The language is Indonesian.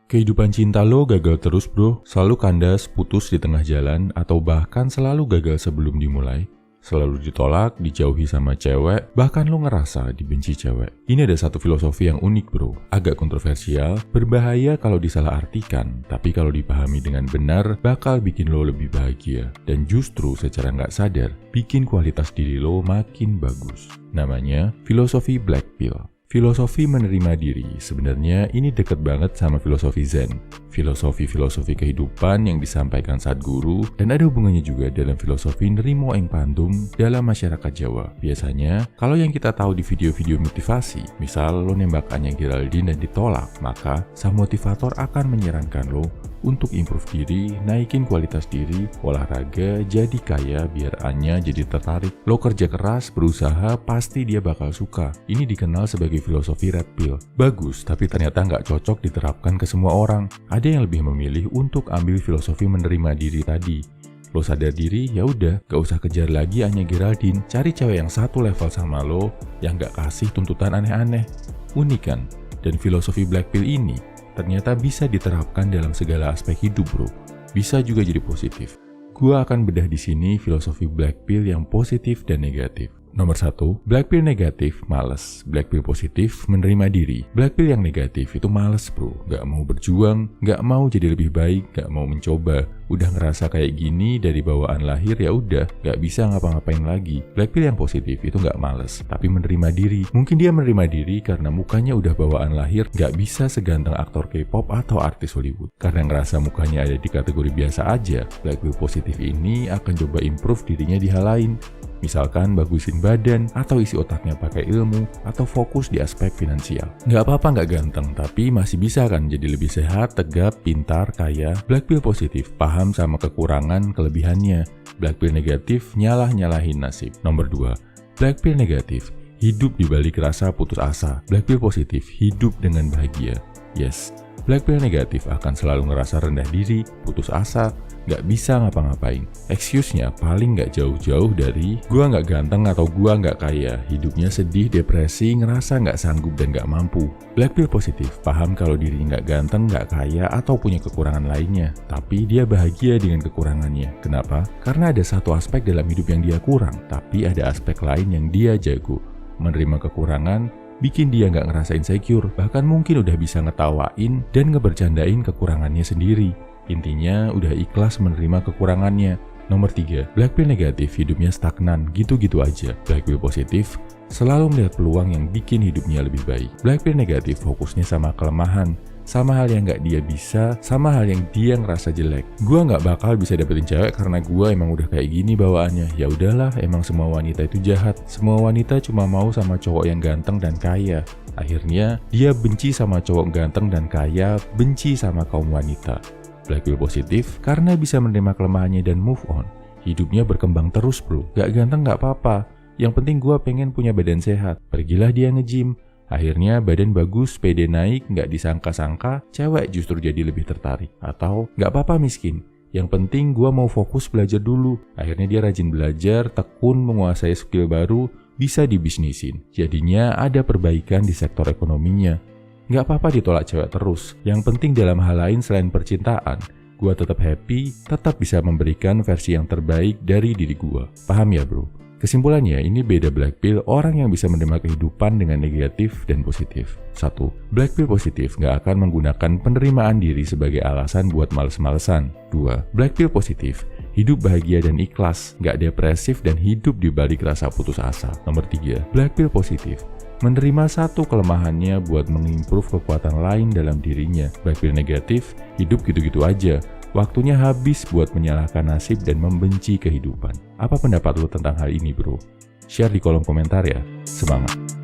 Kehidupan cinta lo gagal terus bro, selalu kandas, putus di tengah jalan, atau bahkan selalu gagal sebelum dimulai. Selalu ditolak, dijauhi sama cewek, bahkan lo ngerasa dibenci cewek. Ini ada satu filosofi yang unik bro, agak kontroversial, berbahaya kalau disalahartikan, tapi kalau dipahami dengan benar, bakal bikin lo lebih bahagia. Dan justru secara nggak sadar, bikin kualitas diri lo makin bagus. Namanya filosofi Black Pill. Filosofi menerima diri, sebenarnya ini deket banget sama filosofi Zen. Filosofi kehidupan yang disampaikan saat guru, dan ada hubungannya juga dalam filosofi Nrimo Eng Pandum dalam masyarakat Jawa. Biasanya, kalau yang kita tahu di video-video motivasi, misal lo nembak Anya Geraldine dan ditolak, maka sang motivator akan menyarankan lo untuk improve diri, naikin kualitas diri, olahraga, jadi kaya biar Anya jadi tertarik. Lo kerja keras, berusaha, pasti dia bakal suka. Ini dikenal sebagai filosofi Red Pill. Bagus, tapi ternyata nggak cocok diterapkan ke semua orang. Ada yang lebih memilih untuk ambil filosofi menerima diri tadi. Lo sadar diri, ya udah, gak usah kejar lagi Anya Geraldine. Cari cewek yang satu level sama lo, yang gak kasih tuntutan aneh-aneh. Unik kan? Dan filosofi Black Pill ini ternyata bisa diterapkan dalam segala aspek hidup bro. Bisa juga jadi positif. Gua akan bedah di sini filosofi Black Pill yang positif dan negatif. Nomor 1, Black Pill negatif, males. Black Pill positif, menerima diri. Black Pill yang negatif itu males bro. Gak mau berjuang, gak mau jadi lebih baik, gak mau mencoba. Udah ngerasa kayak gini dari bawaan lahir, ya udah, gak bisa ngapa-ngapain lagi. Black Pill yang positif itu gak males, tapi menerima diri. Mungkin dia menerima diri karena mukanya udah bawaan lahir, gak bisa seganteng aktor K-pop atau artis Hollywood. Karena ngerasa mukanya ada di kategori biasa aja, Black Pill positif ini akan coba improve dirinya di hal lain. Misalkan bagusin badan, atau isi otaknya pakai ilmu, atau fokus di aspek finansial. Nggak apa-apa nggak ganteng, tapi masih bisa kan jadi lebih sehat, tegap, pintar, kaya. Black Pill positif, paham sama kekurangan, kelebihannya. Black Pill negatif, nyalah-nyalahin nasib. Nomor 2, Black Pill negatif, hidup di balik rasa putus asa. Black Pill positif, hidup dengan bahagia. Yes, Black Pill negatif akan selalu ngerasa rendah diri, putus asa, gak bisa ngapa-ngapain. Excuse-nya paling gak jauh-jauh dari gua gak ganteng atau gua gak kaya. Hidupnya sedih, depresi, ngerasa gak sanggup dan gak mampu. Black Pill positif, paham kalau dirinya gak ganteng, gak kaya, atau punya kekurangan lainnya. Tapi dia bahagia dengan kekurangannya. Kenapa? Karena ada satu aspek dalam hidup yang dia kurang, tapi ada aspek lain yang dia jago. Menerima kekurangan bikin dia gak ngerasa insecure, bahkan mungkin udah bisa ngetawain dan ngebercandain kekurangannya sendiri. Intinya udah ikhlas menerima kekurangannya. Nomor 3, Black Pill negatif hidupnya stagnan, gitu-gitu aja. Black Pill positif selalu melihat peluang yang bikin hidupnya lebih baik. Black Pill negatif fokusnya sama kelemahan, sama hal yang gak dia bisa, sama hal yang dia ngerasa jelek. Gua gak bakal bisa dapetin cewek karena gua emang udah kayak gini bawaannya. Ya udahlah, emang semua wanita itu jahat. Semua wanita cuma mau sama cowok yang ganteng dan kaya. Akhirnya dia benci sama cowok ganteng dan kaya, benci sama kaum wanita. Black Pill positif karena bisa menerima kelemahannya dan move on. Hidupnya berkembang terus bro. Gak ganteng gak apa-apa, yang penting gua pengen punya badan sehat. Pergilah dia nge-gym. Akhirnya badan bagus, pede naik, gak disangka-sangka, cewek justru jadi lebih tertarik. Atau gak apa-apa miskin, yang penting gua mau fokus belajar dulu. Akhirnya dia rajin belajar, tekun, menguasai skill baru, bisa dibisnisin. Jadinya ada perbaikan di sektor ekonominya. Gak apa-apa ditolak cewek terus. Yang penting dalam hal lain selain percintaan, gua tetap happy, tetap bisa memberikan versi yang terbaik dari diri gua. Paham ya bro? Kesimpulannya, ini beda Black Pill orang yang bisa menerima kehidupan dengan negatif dan positif. 1. Black Pill positif gak akan menggunakan penerimaan diri sebagai alasan buat males-malesan. 2. Black Pill positif, hidup bahagia dan ikhlas, gak depresif dan hidup di balik rasa putus asa. Nomor 3. Black Pill positif, menerima satu kelemahannya buat mengimprove kekuatan lain dalam dirinya. Black Pill negatif, hidup gitu-gitu aja. Waktunya habis buat menyalahkan nasib dan membenci kehidupan. Apa pendapat lo tentang hal ini bro? Share di kolom komentar ya. Semangat!